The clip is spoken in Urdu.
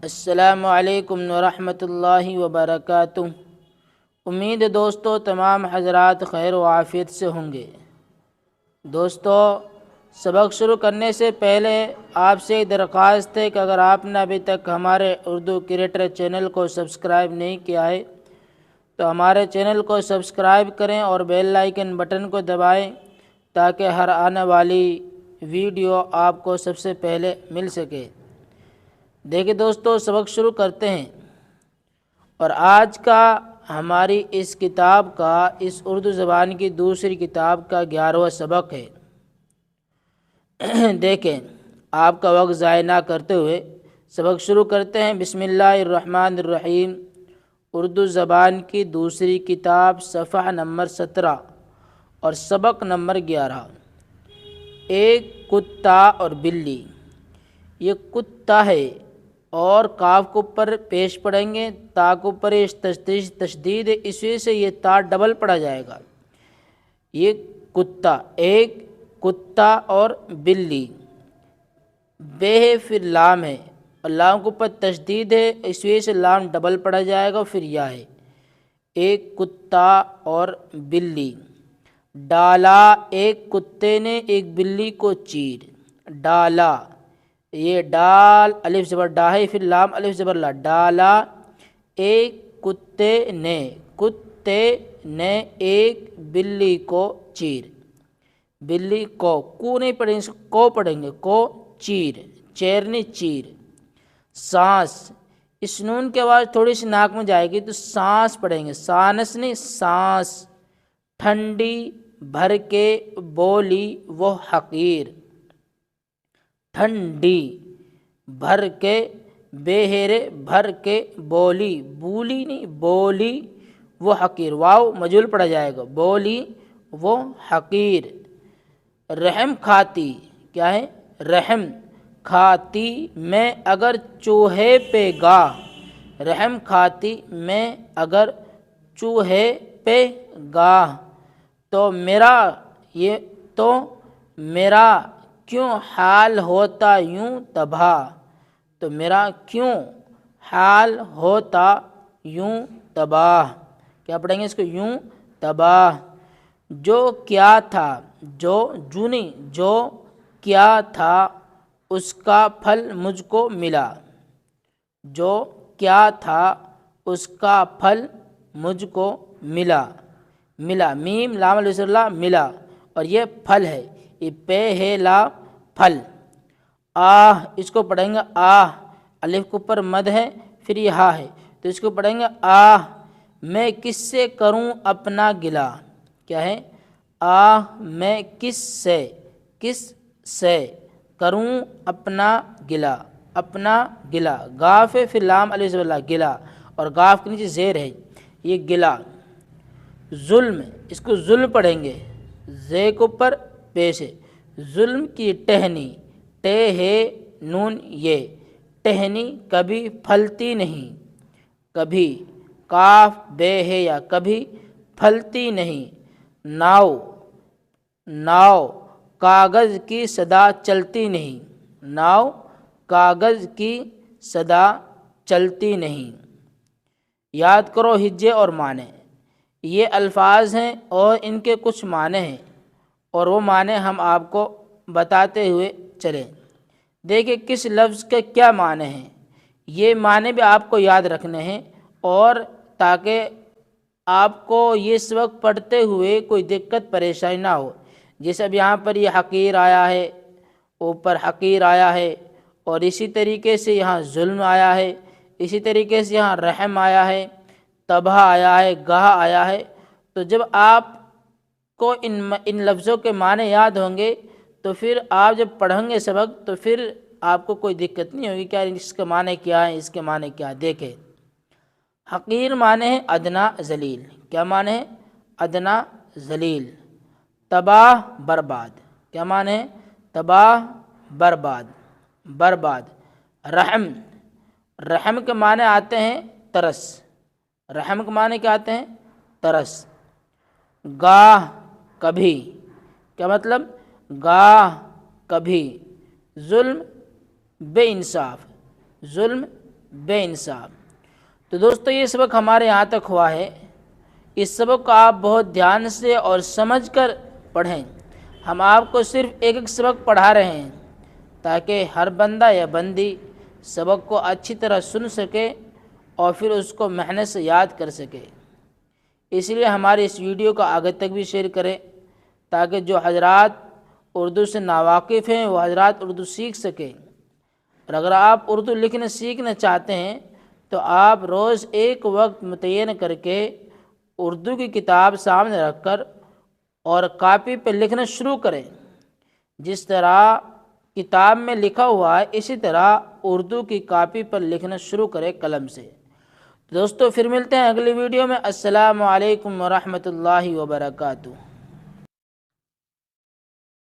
السلام علیکم ورحمۃ اللہ وبرکاتہ۔ امید ہے دوستو تمام حضرات خیر و عافیت سے ہوں گے۔ دوستو، سبق شروع کرنے سے پہلے آپ سے ایک درخواست ہے کہ اگر آپ نے ابھی تک ہمارے اردو کریٹر چینل کو سبسکرائب نہیں کیا ہے تو ہمارے چینل کو سبسکرائب کریں اور بیل آئیکن بٹن کو دبائیں تاکہ ہر آنے والی ویڈیو آپ کو سب سے پہلے مل سکے۔ دیکھیں دوستو، سبق شروع کرتے ہیں، اور آج کا ہماری اس کتاب کا، اس اردو زبان کی دوسری کتاب کا 11واں سبق ہے۔ دیکھیں، آپ کا وقت ضائع نہ کرتے ہوئے سبق شروع کرتے ہیں۔ بسم اللہ الرحمن الرحیم۔ اردو زبان کی دوسری کتاب، صفحہ نمبر 17 اور سبق نمبر 11۔ ایک کتا اور بلی۔ یہ کتا ہے اور کاف کو اوپر پیش پڑھیں گے، تا کو اوپر تشدید ہے، اس وجہ سے یہ تا ڈبل پڑھا جائے گا۔ یہ کتا، ایک کتا اور بلی۔ بے ہے پھر لام ہے، اور لام کے اوپر تشدید ہے، اس وجہ سے لام ڈبل پڑھا جائے گا، پھر یا ہے۔ ایک کتا اور بلی۔ ڈالا ایک کتے نے ایک بلی کو چیر۔ ڈالا، یہ ڈال الف زبر ڈا ہے، پھر لام الف زبر لا۔ ڈالا ایک کتے نے ایک بلی کو چیر۔ بلی کو نہیں پڑھیں گے، اس کو پڑھیں گے، کو چیر، چیرنی چیر۔ سانس، اس نون کی آواز تھوڑی سی ناک میں جائے گی تو سانس پڑھیں گے، سانس نہیں سانس۔ ٹھنڈی بھر کے بولی وہ حقیر۔ ٹھنڈی بھر کے، بےہرے بھر کے بولی، بولی نہیں بولی وہ حقیر، واو مجھول پڑھا جائے گا، بولی وہ حقیر۔ رحم کھاتی، کیا ہے؟ رحم کھاتی میں اگر چوہے پہ گاہ۔ رحم کھاتی میں اگر چوہے پہ گاہ، تو میرا کیوں حال ہوتا یوں تباہ۔ تو میرا کیوں حال ہوتا یوں تباہ، کیا پڑھیں گے اس کو؟ یوں تباہ۔ جو کیا تھا، جو نہیں، جو کیا تھا اس کا پھل مجھ کو ملا۔ جو کیا تھا اس کا پھل مجھ کو ملا۔ ملا، میم لام الف زبر لا، ملا، اور یہ پھل ہے، یہ پے ہے لا، پھل۔ آہ، اس کو پڑھیں گے آہ، الف کے اوپر مد ہے، پھر یہ ہا ہے، تو اس کو پڑھیں گے آہ میں کس سے کروں اپنا گلہ۔ کیا ہے؟ آہ میں کس سے کروں اپنا گلہ، اپنا گلہ۔ گاف ہے، پھر لام الف زبر لا، گلہ، اور گاف کے نیچے زیر ہے، یہ گلہ۔ ظلم، اس کو ظلم پڑھیں گے، زے کے اوپر پیش ہے۔ ظلم کی ٹہنی، ٹے ہے نون یہ، ٹہنی کبھی پھلتی نہیں، کبھی، کاف بے ہے یا، کبھی پھلتی نہیں۔ ناؤ کاغذ کی صدا چلتی نہیں، ناؤ کاغذ کی صدا چلتی نہیں۔ یاد کرو ہجے اور معنی، یہ الفاظ ہیں اور ان کے کچھ معنی ہیں، اور وہ معنی ہم آپ کو بتاتے ہوئے چلیں۔ دیکھیں کس لفظ کے کیا معنی ہیں، یہ معنی بھی آپ کو یاد رکھنے ہیں، اور تاکہ آپ کو یہ سبق پڑھتے ہوئے کوئی دقت پریشانی نہ ہو۔ جیسے اب یہاں پر یہ حقیر آیا ہے، اوپر حقیر آیا ہے، اور اسی طریقے سے یہاں ظلم آیا ہے، اسی طریقے سے یہاں رحم آیا ہے، تباہ آیا ہے، گاہ آیا ہے۔ تو جب آپ کو ان لفظوں کے معنی یاد ہوں گے تو پھر آپ جب پڑھیں گے سبق تو پھر آپ کو کوئی دقت نہیں ہوگی، کیا اس کے معنی کیا ہے، اس کے معنی کیا ہے۔ دیکھیں، حقیر معنی ہے ادنا ذلیل، کیا معنی ہے؟ ادنا ذلیل۔ تباہ برباد، کیا معنی ہے؟ تباہ برباد۔ رحم کے معنی آتے ہیں ترس، رحم کے معنی کیا آتے ہیں؟ ترس۔ گاہ کبھی، کیا مطلب؟ گاہ کبھی۔ ظلم بے انصاف، ظلم بے انصاف۔ تو دوستو یہ سبق ہمارے یہاں تک ہوا ہے۔ اس سبق کو آپ بہت دھیان سے اور سمجھ کر پڑھیں۔ ہم آپ کو صرف ایک ایک سبق پڑھا رہے ہیں تاکہ ہر بندہ یا بندی سبق کو اچھی طرح سن سکے اور پھر اس کو محنت سے یاد کر سکے۔ اس لیے ہماری اس ویڈیو کو آگے تک بھی شیئر کریں تاکہ جو حضرات اردو سے ناواقف ہیں وہ حضرات اردو سیکھ سکیں۔ اور اگر آپ اردو لکھنا سیکھنا چاہتے ہیں تو آپ روز ایک وقت متعین کر کے اردو کی کتاب سامنے رکھ کر اور کاپی پہ لکھنا شروع کریں۔ جس طرح کتاب میں لکھا ہوا ہے اسی طرح اردو کی کاپی پر لکھنا شروع کریں قلم سے۔ دوستو پھر ملتے ہیں اگلی ویڈیو میں۔ السلام علیکم ورحمۃ اللہ وبرکاتہ۔